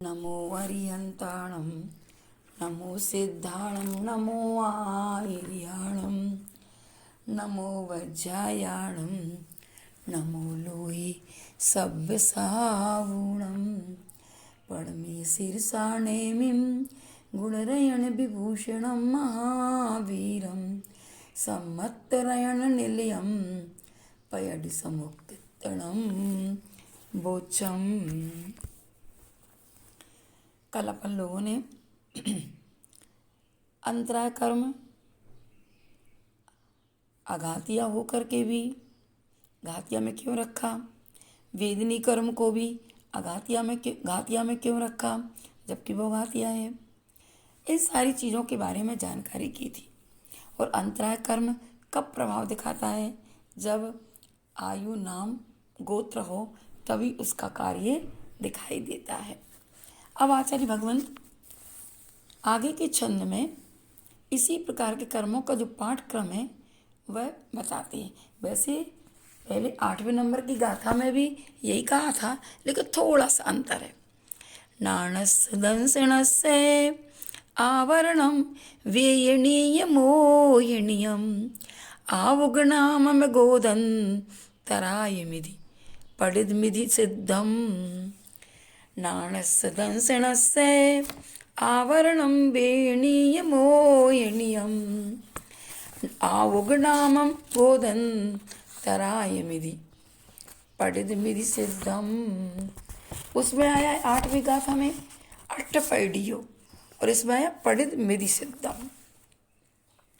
नमो अरिहन्ताणं नमो सिद्धाणं नमो आयर्याणं नमो वज्रायाणं नमो लोहि सव्यसावूणं पड़मे शिरसा नेमिं गुणरयण विभूषणं महावीरं सम्मत्तरयण निलयं पयडि समुक्तितणं बोचम। कल अपन लोगों ने अंतराय कर्म अघातिया होकर के भी घातिया में क्यों रखा, वेदनी कर्म को भी घातिया में क्यों रखा जबकि वो घातिया है। इस सारी चीज़ों के बारे में जानकारी की थी। और अंतराय कर्म कब प्रभाव दिखाता है? जब आयु नाम गोत्र हो तभी उसका कार्य दिखाई देता है। अब आचार्य भगवंत आगे के छंद में इसी प्रकार के कर्मों का जो पाठक्रम है वह बताते हैं। वैसे पहले 8वें नंबर की गाथा में भी यही कहा था, लेकिन थोड़ा सा अंतर है। नाणस्य दंसनस्य आवरणम वेयणीय मोहिणीयम आवुगणामम गोदन तराय मिधि पडिद मिधि सिद्धम। नाणस्य दंसनस्य आवरणं वेणीय मोहिणीयम आवुगणामं गोदन तराय मिधि पडिद मिधि सिद्धम। उसमें आया 8वीं गाथा में अट्टपैडियो और इसमें आया पडिद मिधि सिद्धम।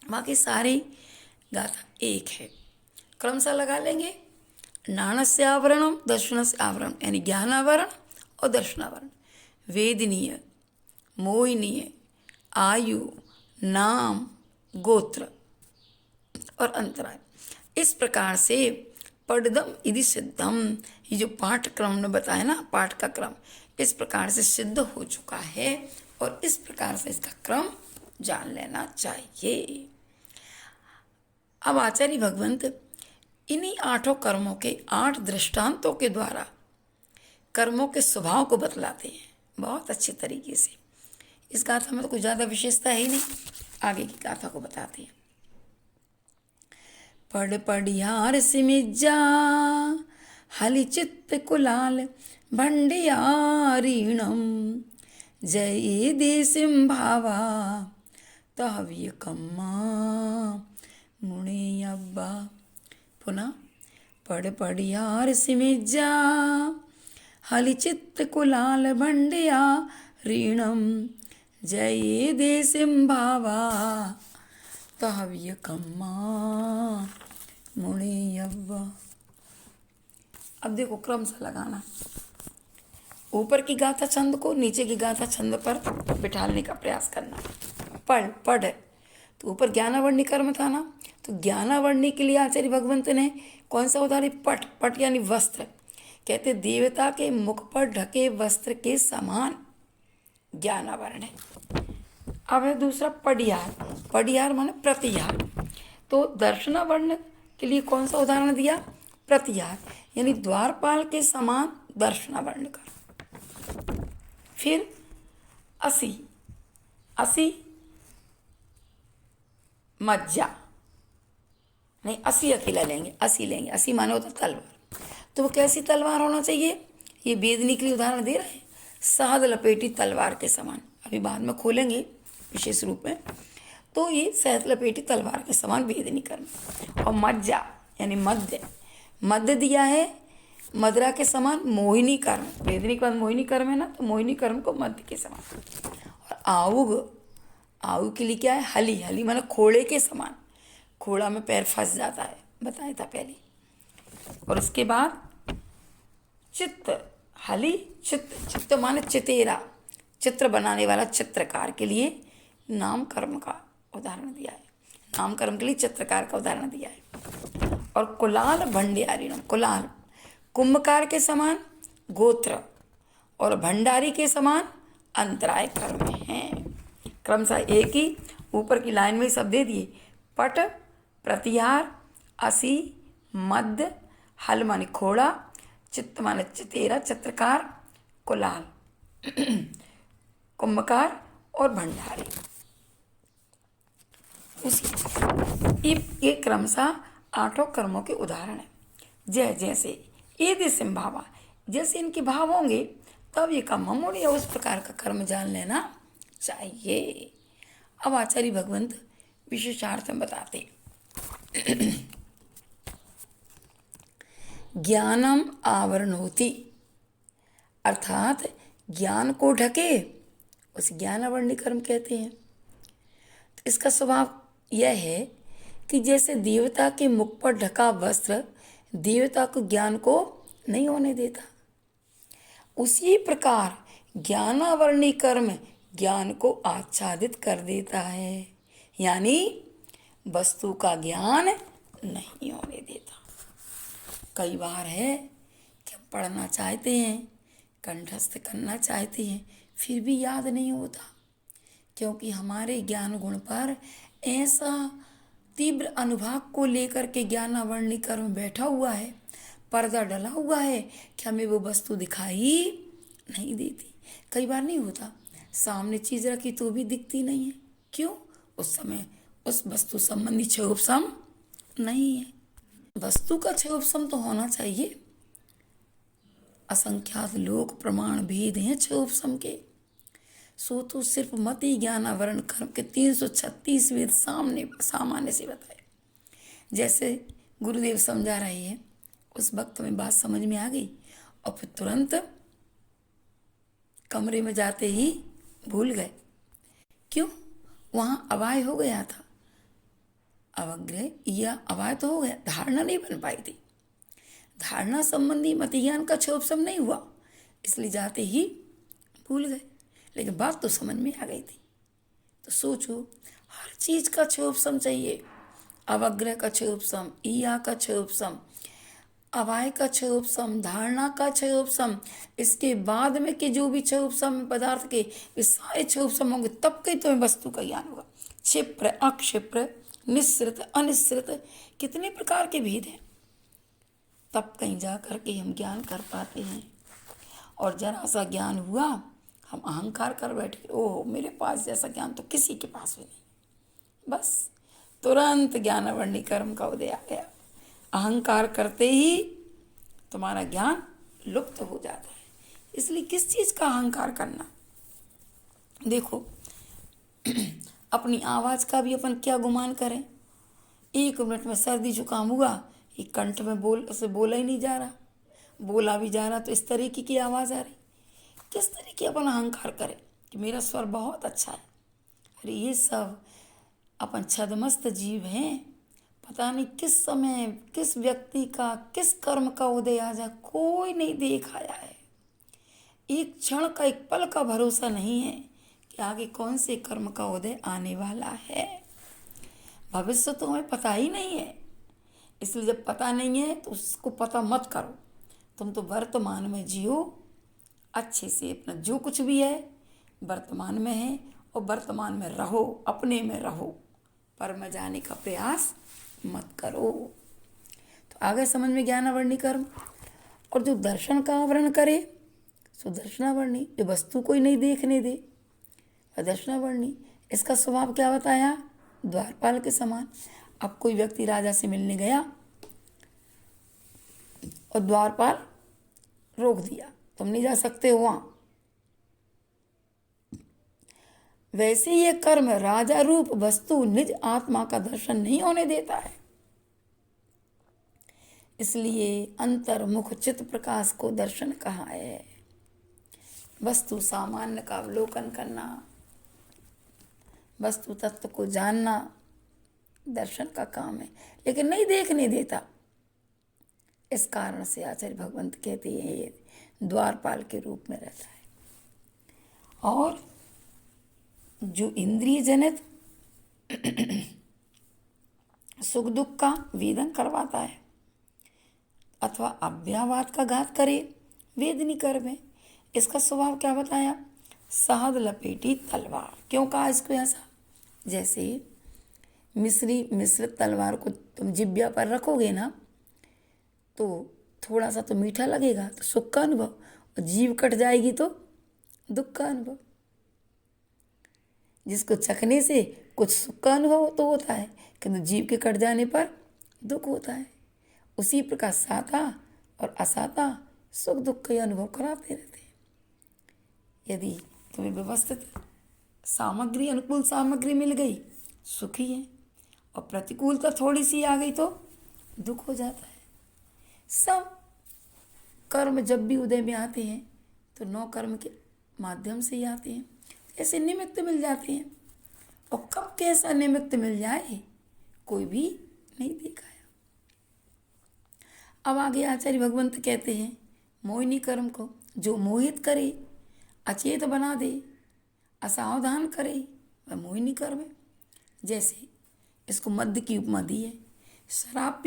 बाकी सारी गाथा एक है। क्रम सा लगा लेंगे। नाणस्य आवरणम दर्शनस्य आवरण यानी ज्ञानावरण और दर्शनावरण, वेदनीय, मोहिनीय, आयु, नाम, गोत्र और अंतराय। इस प्रकार से पडिदम इति सिद्धम, ये जो पाठक्रम ने बताया ना, पाठ का क्रम इस प्रकार से सिद्ध हो चुका है और इस प्रकार से इसका क्रम जान लेना चाहिए। अब आचार्य भगवंत इन्हीं 8 कर्मों के 8 दृष्टांतों के द्वारा कर्मों के स्वभाव को बतलाते हैं बहुत अच्छे तरीके से। इस गाथा में तो कुछ ज़्यादा विशेषता है ही नहीं, आगे की गाथा को बताते हैं। पढ़ पढ़ियार सिमिज्जा हलि चित्त कुलाल भंडियारीणम जय देसिम भावा तहव्य कम्मा मुणे अब्बा। पुनः पढ़ पढ़ियार सिमिज्जा हलिचित्त कुलाल भंडिया रीणम जय देसिम भावा तहव्य कम्मा मुणे अब्बा। अब देखो क्रम से लगाना, ऊपर की गाथा छंद को नीचे की गाथा छंद पर बिठाने का प्रयास करना। पढ़ तो ऊपर ज्ञानावर्णी कर्म था ना, तो ज्ञानावर्णी के लिए आचार्य भगवंत ने कौन सा उदाहरण? पट यानी वस्त्र। कहते देवता के मुख पर ढके वस्त्र के समान ज्ञानावरण है। अब है दूसरा पडियार माने प्रतिहार। तो दर्शनावर्ण के लिए कौन सा उदाहरण दिया? प्रतिहार यानी द्वारपाल के समान दर्शनावर्ण कर। फिर असी मज्जा नहीं, असी अकेला लेंगे, असी माने होता तलवार। तो वो कैसी तलवार होना चाहिए? ये वेदनी के लिए उदाहरण दे रहे हैं, सहद लपेटी तलवार के समान। अभी बाद में खोलेंगे विशेष रूप में। तो ये सहद लपेटी तलवार के समान वेदनी कर्म। और मज्जा यानी मध्य दिया है, मदरा के समान मोहिनी कर्म। वेदनी के बाद मोहिनी कर्म है ना, तो मोहिनी कर्म को मध्य के समान। और आऊ के लिए क्या है? हली माने खोड़े के समान। खोड़ा में पैर फंस जाता है, बताया था पहले। और उसके बाद चित्त माने चितेरा, चित्र बनाने वाला चित्रकार के लिए नाम कर्म का उदाहरण दिया है। नाम कर्म के लिए चित्रकार का उदाहरण दिया है। और कुलाल भंडारीणम, कुलाल कुंभकार के समान गोत्र और भंडारी के समान अंतराय कर्म हैं। क्रमशः एक ही ऊपर की लाइन में सब दे दिए। पट प्रतिहार, असी, मध्य, हल माने खोड़ा, चित्त माने चितेरा चित्रकार, कुलाल कुंभकार और भंडारी। ये क्रमशः 8 कर्मों के उदाहरण है। जैसे यदि संभावा, जैसे इनके भाव होंगे तब ये कर्म या उस प्रकार का कर्म जान लेना चाहिए। अब आचार्य भगवंत विशेषार्थ में बताते, ज्ञानम आवरणोति, अर्थात ज्ञान को ढके उस ज्ञानावरणी कर्म कहते हैं। तो इसका स्वभाव यह है कि जैसे देवता के मुख पर ढका वस्त्र देवता को ज्ञान को नहीं होने देता, उसी प्रकार ज्ञानावरणी कर्म ज्ञान को आच्छादित कर देता है, यानी वस्तु का ज्ञान नहीं होने देता। कई बार है कि हम पढ़ना चाहते हैं, कंठस्थ करना चाहते हैं, फिर भी याद नहीं होता, क्योंकि हमारे ज्ञान गुण पर ऐसा तीव्र अनुभाग को लेकर के ज्ञानावरणी कर्म बैठा हुआ है, पर्दा डला हुआ है कि हमें वो वस्तु दिखाई नहीं देती। कई बार नहीं होता, सामने चीज रखी तो भी दिखती नहीं है। क्यों? उस समय उस वस्तु संबंधी क्षयोपशम नहीं है। वस्तु का क्षयोपशम तो होना चाहिए। असंख्यात लोक प्रमाण भेद हैं क्षयोपशम के, सो तो सिर्फ मति ज्ञान आवरण कर्म के 336 वेद सामने सामान्य से बताए। जैसे गुरुदेव समझा रहे हैं, उस वक्त में बात समझ में आ गई और फिर तुरंत कमरे में जाते ही भूल गए। क्यों? वहां अवाय हो गया था, अवग्रह या अवाय तो हो गया, धारणा नहीं बन पाई थी। धारणा संबंधी मति ज्ञान का क्षयोपशम नहीं हुआ, इसलिए जाते ही भूल गए, लेकिन बात तो समझ में आ गई थी। तो सोचो, हर चीज का क्षयोपशम चाहिए। अवग्रह का क्षयोपशम, ईया का क्षयोपशम, अवाय का क्षयोपशम, धारणा का क्षयोपशम, इसके बाद में के जो भी क्षयोपशम पदार्थ के, वे सारे क्षयोपशम होंगे तब कहीं तुम्हें वस्तु का ज्ञान होगा। क्षिप्र, अक्षिप्र, निःसृत, अनिःसृत, कितने प्रकार के भेद हैं, तब कहीं जा करके हम ज्ञान कर पाते हैं। और जरा सा ज्ञान हुआ, हम अहंकार कर बैठे, ओह मेरे पास जैसा ज्ञान तो किसी के पास भी नहीं। बस तुरंत ज्ञानावरणी कर्म का उदय आ गया। अहंकार करते ही तुम्हारा ज्ञान लुप्त हो जाता है। इसलिए किस चीज का अहंकार करना? देखो, अपनी आवाज का भी अपन क्या गुमान करें। 1 मिनट में सर्दी जुकाम हुआ, एक कंठ में बोला ही नहीं जा रहा, बोला भी जा रहा तो इस तरीके की आवाज आ रही। किस तरीके अपन अहंकार करें कि मेरा स्वर बहुत अच्छा है। अरे ये सब अपन छदमस्त जीव हैं, पता नहीं किस समय किस व्यक्ति का किस कर्म का उदय आ जाए, कोई नहीं देख आया है। एक क्षण का, एक पल का भरोसा नहीं है कि आगे कौन से कर्म का उदय आने वाला है। भविष्य तो हमें पता ही नहीं है। इसलिए जब पता नहीं है तो उसको पता मत करो, तुम तो वर्तमान में जियो अच्छे से। अपना जो कुछ भी है वर्तमान में है और वर्तमान में रहो, अपने में रहो, पर में जाने का प्रयास मत करो। तो आगे समझ में ज्ञानावरणी कर्म। और जो दर्शन का आवरण करे सो दर्शनावरणी, जो वस्तु को ही नहीं देखने दे दर्शनावरणी। इसका स्वभाव क्या बताया? द्वारपाल के समान। अब कोई व्यक्ति राजा से मिलने गया और द्वारपाल रोक दिया, तुम नहीं जा सकते हो वहां। वैसे ये कर्म राजा रूप वस्तु निज आत्मा का दर्शन नहीं होने देता है। इसलिए अंतर्मुख चित्त प्रकाश को दर्शन कहा है। वस्तु सामान्य का अवलोकन करना, वस्तु तत्व को जानना दर्शन का काम है, लेकिन नहीं देखने देता। इस कारण से आचार्य भगवंत कहते हैं ये द्वारपाल के रूप में रहता है। और जो इंद्रिय जनित सुख दुख का वेदन करवाता है अथवा अव्यावाद का घात करे, वेदनी कर्म है। इसका स्वभाव क्या बताया? सहद लपेटी तलवार। क्यों कहा इसको ऐसा? जैसे मिश्रित तलवार को तुम जिब्या पर रखोगे ना तो थोड़ा सा तो मीठा लगेगा, तो सुख का अनुभव, और जीभ कट जाएगी तो दुख का अनुभव। जिसको चखने से कुछ सुख का अनुभव तो होता है, किंतु जीभ के कट जाने पर दुख होता है। उसी प्रकार साता और असाता सुख दुख का अनुभव कराते रहते हैं। यदि तुम्हें व्यवस्थित सामग्री, अनुकूल सामग्री मिल गई, सुखी है, और प्रतिकूलता थोड़ी सी आ गई तो दुख हो जाता है। सब कर्म जब भी उदय में आते हैं तो 9 कर्म के माध्यम से ही आते हैं। ऐसे निमित्त मिल जाते हैं, और कब कैसा निमित्त मिल जाए कोई भी नहीं देखा है। अब आगे आचार्य भगवंत कहते हैं, मोहिनी कर्म को जो मोहित करे, अचेत बना दे, असावधान करे, वह मोहिनी कर्म है। जैसे इसको मद्य की उपमा दी है। शराब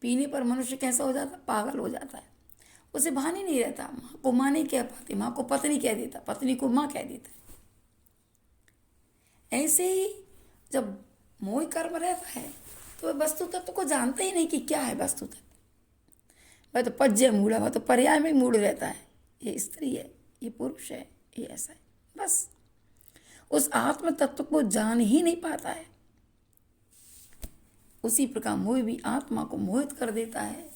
पीने पर मनुष्य कैसा हो जाता, पागल हो जाता है। उसे भान ही नहीं रहता, माँ को माँ नहीं कह पाती, माँ को पत्नी कह देता, पत्नी को माँ कह देता। ऐसे ही जब मोह कर्म रहता है तो वह वस्तु तत्व को जानता ही नहीं कि क्या है वस्तु तत्व। वह तो पज्य मूढ़ा, वह तो पर्याय में मूढ़ रहता है। ये स्त्री है, ये पुरुष है, ये ऐसा है, बस उस आत्म तत्व को जान ही नहीं पाता है। उसी प्रकार मोह भी आत्मा को मोहित कर देता है,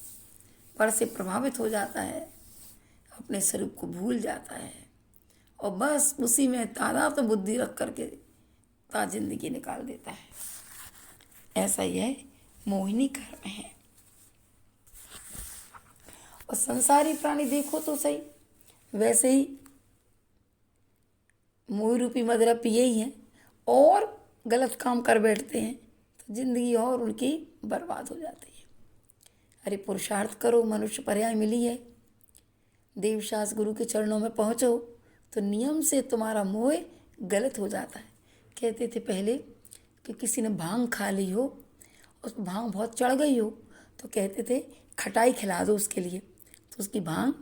पर से प्रभावित हो जाता है, अपने स्वरूप को भूल जाता है, और बस उसी में तादात्म्य बुद्धि रख करके जिंदगी निकाल देता है। ऐसा ही है, मोहिनी कर्म है। और संसारी प्राणी देखो तो सही, वैसे ही मोह रूपी मदिरा पिए ही हैं और गलत काम कर बैठते हैं, तो जिंदगी और उनकी बर्बाद हो जाती है। अरे पुरुषार्थ करो, मनुष्य पर्याय मिली है, देवशास गुरु के चरणों में पहुँचो तो नियम से तुम्हारा मोह गलत हो जाता है। कहते थे पहले कि किसी ने भांग खा ली हो, उस भांग बहुत चढ़ गई हो, तो कहते थे खटाई खिला दो उसके लिए, तो उसकी भांग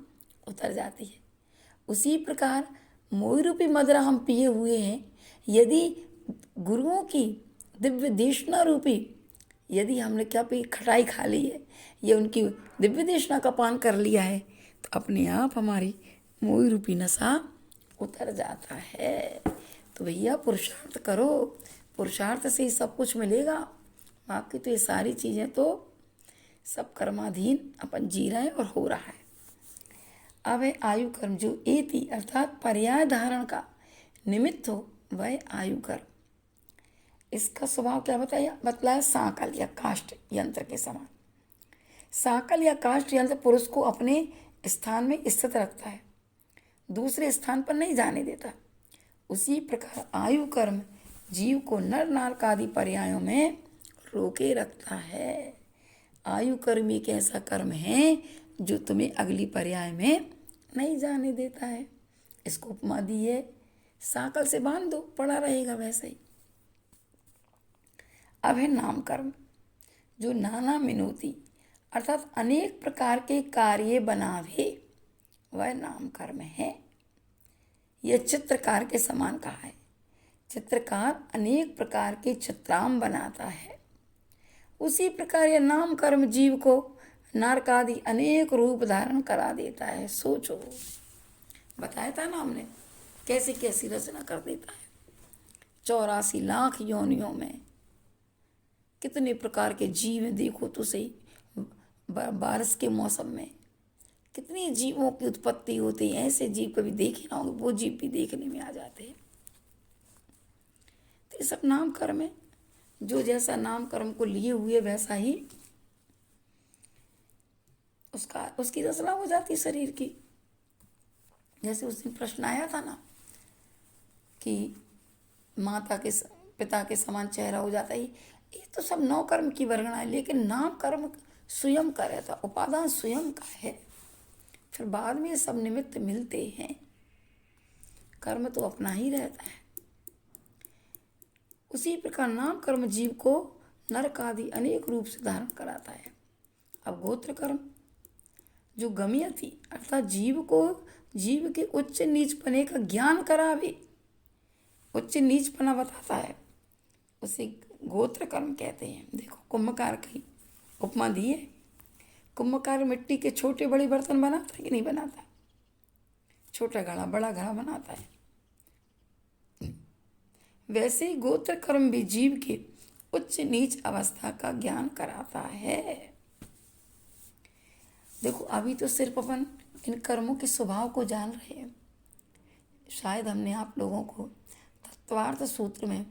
उतर जाती है। उसी प्रकार मोह रूपी मदिरा हम पिए हुए हैं, यदि गुरुओं की दिव्य देशना रूपी, यदि हमने क्या पी, खटाई खा ली है, ये उनकी दिव्य देशना का पान कर लिया है, तो अपने आप हमारी मोह रूपी नशा उतर जाता है। तो भैया पुरुषार्थ करो, पुरुषार्थ से ही सब कुछ मिलेगा। बाकी तो ये सारी चीज़ें तो सब कर्माधीन अपन जी रहे हैं और हो रहा है। अब है आयु कर्म, जो एति अर्थात पर्याय धारण का निमित्त हो, वह आयु कर्म। इसका स्वभाव क्या बतलाया, सांकल या काष्ठ यंत्र के समान। सांकल या काष्ठ यंत्र पुरुष को अपने स्थान में स्थित रखता है, दूसरे स्थान पर नहीं जाने देता। उसी प्रकार आयु कर्म जीव को नर नारक आदि पर्यायों में रोके रखता है। आयु कर्म एक ऐसा कर्म है जो तुम्हें अगली पर्याय में नहीं जाने देता है। इसको उपमा दी है, सांकल से बांध दो, पड़ा रहेगा वैसे ही। अब है नाम कर्म, जो नाना मिनोती अर्थात अनेक प्रकार के कार्य बनावे, वह नाम कर्म है। यह चित्रकार के समान कहा है। चित्रकार अनेक प्रकार के चित्राम बनाता है, उसी प्रकार यह नाम कर्म जीव को नरक आदि अनेक रूप धारण करा देता है। सोचो, बताया था ना हमने, कैसी कैसी रचना कर देता है। 84 लाख योनियों में कितने प्रकार के जीव हैं, देखो तो सही। बारिश के मौसम में कितनी जीवों की उत्पत्ति होती है। ऐसे जीव कभी देखे ना होंगे, वो जीव भी देखने में आ जाते हैं। तो ये सब नाम कर्म है। जो जैसा नाम कर्म को लिए हुए वैसा ही उसकी रचना हो जाती शरीर की। जैसे उस दिन प्रश्न आया था ना कि माता के पिता के समान चेहरा हो जाता है, ये तो सब नौ कर्म की वर्णना है, लेकिन नाम कर्म स्वयं का रहता, उपादान स्वयं का है। फिर बाद में सब निमित्त मिलते हैं, कर्म तो अपना ही रहता है। उसी प्रकार नाम कर्म जीव को नरक आदि अनेक रूप से धारण कराता है। अब गोत्र कर्म, जो गमयति अर्थात जीव के उच्च नीचपने का ज्ञान करावे, उच्च नीचपना बताता है, उसे गोत्र कर्म कहते हैं। देखो कुंभकार की उपमा दी है। कुंभकार मिट्टी के छोटे बड़े बर्तन बनाता है कि नहीं बनाता? छोटा घड़ा बड़ा घड़ा बनाता है। वैसे ही गोत्र कर्म भी जीव के उच्च नीच अवस्था का ज्ञान कराता है। देखो अभी तो सिर्फ अपन इन कर्मों के स्वभाव को जान रहे हैं। शायद हमने आप लोगों को तत्वार्थ सूत्र में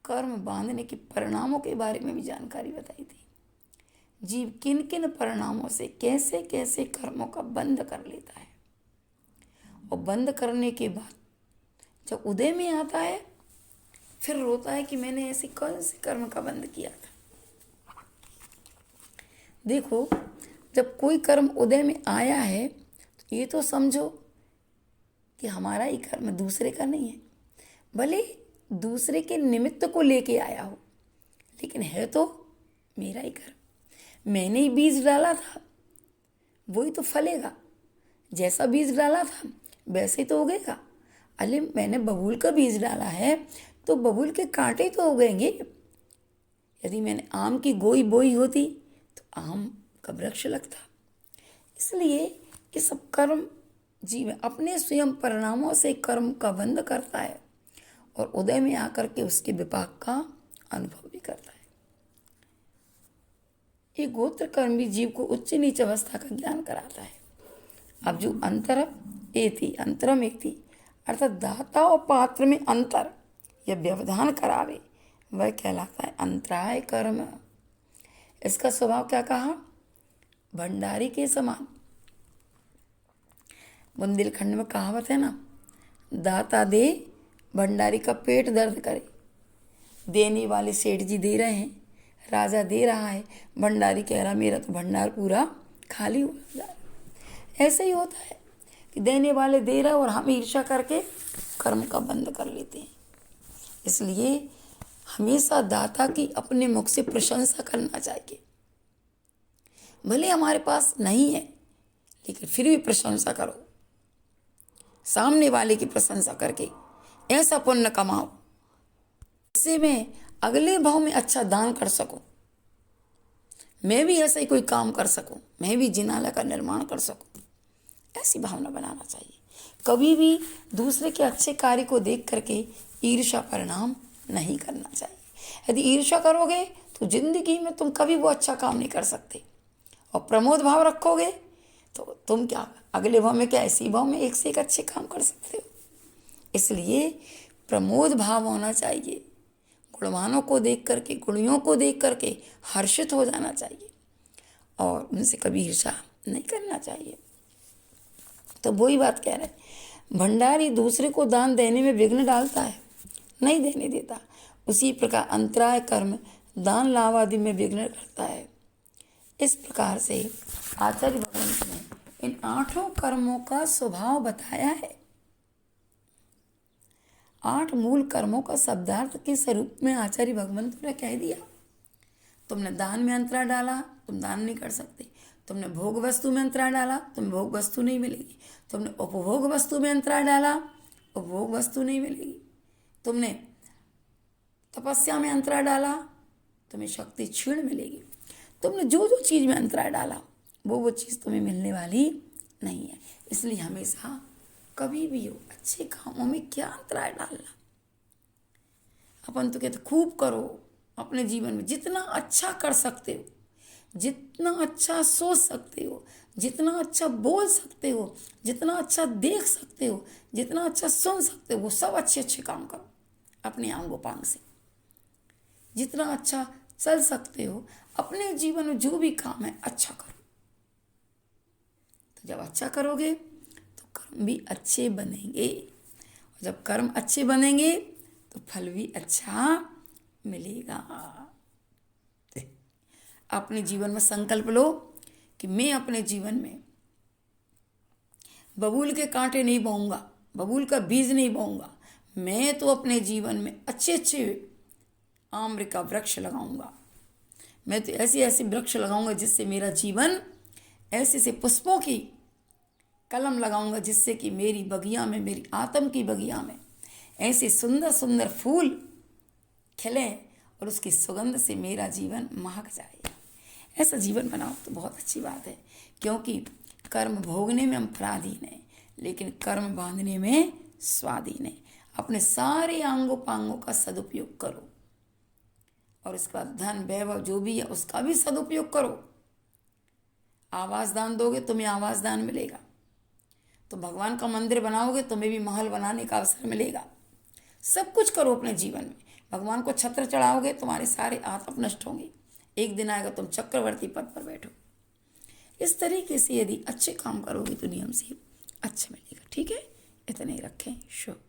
कर्म बांधने के परिणामों के बारे में भी जानकारी बताई थी। जीव किन किन परिणामों से कैसे कैसे कर्मों का बंध कर लेता है, और बंद करने के बाद जब उदय में आता है फिर रोता है कि मैंने ऐसे कौन से कर्म का बंध किया था। देखो जब कोई कर्म उदय में आया है तो ये तो समझो कि हमारा ही कर्म, दूसरे का नहीं है। भले दूसरे के निमित्त को लेके आया हो, लेकिन है तो मेरा ही कर्म। मैंने ही बीज डाला था, वही तो फलेगा। जैसा बीज डाला था वैसे ही तो उगेगा। अरे मैंने बबूल का बीज डाला है तो बबूल के कांटे तो उगेंगे। यदि मैंने आम की गोई बोई होती तो आम का वृक्ष लगता। इसलिए ये सब कर्म जीव अपने स्वयं परिणामों से कर्म का बंध करता है और उदय में आकर के उसके विपाक का अनुभव भी करता है। ये गोत्र कर्म भी जीव को उच्च नीच अवस्था का ज्ञान कराता है। अब जो अंतरम एक थी अर्थात दाता और पात्र में अंतर या व्यवधान करावे, वह कहलाता है अंतराय कर्म। इसका स्वभाव क्या कहा? भंडारी के समान। बुंदेलखंड में कहावत है ना, दाता दे भंडारी का पेट दर्द करे। देने वाले सेठ जी दे रहे हैं, राजा दे रहा है, भंडारी कह रहा मेरा तो भंडार पूरा खाली हो जा रहा। ऐसे ही होता है कि देने वाले दे रहे और हम ईर्ष्या करके कर्म का बंद कर लेते हैं। इसलिए हमेशा दाता की अपने मुख से प्रशंसा करना चाहिए। भले हमारे पास नहीं है लेकिन फिर भी प्रशंसा करो, सामने वाले की प्रशंसा करके ऐसा पुण्य कमाओ इससे मैं अगले भाव में अच्छा दान कर सकूं, मैं भी ऐसा ही कोई काम कर सकूं, मैं भी जिनालय का निर्माण कर सकूं। ऐसी भावना बनाना चाहिए। कभी भी दूसरे के अच्छे कार्य को देख करके ईर्ष्या परिणाम नहीं करना चाहिए। यदि ईर्ष्या करोगे तो जिंदगी में तुम कभी वो अच्छा काम नहीं कर सकते, और प्रमोद भाव रखोगे तो तुम क्या अगले भाव में क्या इसी भाव में एक से एक अच्छे काम कर सकते हो। इसलिए प्रमोद भाव होना चाहिए। गुणवानों को देख करके, गुणियों को देख करके हर्षित हो जाना चाहिए और उनसे कभी ईर्ष्या नहीं करना चाहिए। तो वही बात कह रहे हैं, भंडारी दूसरे को दान देने में विघ्न डालता है, नहीं देने देता। उसी प्रकार अंतराय कर्म दान लाभ आदि में विघ्न करता है। इस प्रकार से आचार्य भगवंत ने इन 8 कर्मों का स्वभाव बताया है। 8 मूल कर्मों का शब्दार्थ के स्वरूप में आचार्य भगवंत ने कह दिया। तुमने दान में अंतरा डाला, तुम दान नहीं कर सकते। तुमने भोग वस्तु में अंतरा डाला, तुम्हें भोग वस्तु नहीं मिलेगी। तुमने उपभोग वस्तु में अंतरा डाला, उपभोग वस्तु नहीं मिलेगी। तुमने तपस्या में अंतरा डाला, तुम्हें शक्ति क्षीण मिलेगी। तुमने जो जो चीज में अंतरा डाला वो चीज तुम्हें मिलने वाली नहीं है। इसलिए हमेशा कभी भी हो अच्छे कामों में क्या अंतराय डालना। अपन तो कहते खूब करो अपने जीवन में, जितना अच्छा कर सकते हो, जितना अच्छा सोच सकते हो, जितना अच्छा बोल सकते हो, जितना अच्छा देख सकते हो, जितना अच्छा सुन सकते हो, वो सब अच्छे अच्छे काम करो अपने आंगोपांग से। जितना अच्छा चल सकते हो अपने जीवन में जो भी काम है अच्छा करो। तो जब अच्छा करोगे तो कर्म भी अच्छे बनेंगे, और जब कर्म अच्छे बनेंगे तो फल भी अच्छा मिलेगा। अपने जीवन में संकल्प लो कि मैं अपने जीवन में बबूल के कांटे नहीं बोऊंगा, बबूल का बीज नहीं बोऊंगा। मैं तो अपने जीवन में अच्छे अच्छे आम्र का वृक्ष लगाऊंगा। मैं तो ऐसे ऐसे वृक्ष लगाऊंगा जिससे मेरा जीवन, ऐसे ऐसे पुष्पों की कलम लगाऊंगा जिससे कि मेरी बगिया में, मेरी आत्म की बगिया में ऐसे सुंदर सुंदर फूल खिले और उसकी सुगंध से मेरा जीवन महक जाए। ऐसा जीवन बनाओ तो बहुत अच्छी बात है, क्योंकि कर्म भोगने में हम पराधीन हैं, लेकिन कर्म बांधने में स्वाधीन है। अपने सारे अंगों पांगों का सदुपयोग करो और इसके बाद धन वैभव जो भी है उसका भी सदुपयोग करो। आवास दान दोगे तुम्हें आवास दान मिलेगा, तो भगवान का मंदिर बनाओगे तुम्हें भी महल बनाने का अवसर मिलेगा। सब कुछ करो अपने जीवन में। भगवान को छत्र चढ़ाओगे तुम्हारे सारे आतप नष्ट होंगे, एक दिन आएगा तुम चक्रवर्ती पद पर बैठो। इस तरीके से यदि अच्छे काम करोगे तो नियम से अच्छा मिलेगा। ठीक है, इतने ही रखें। शुभ।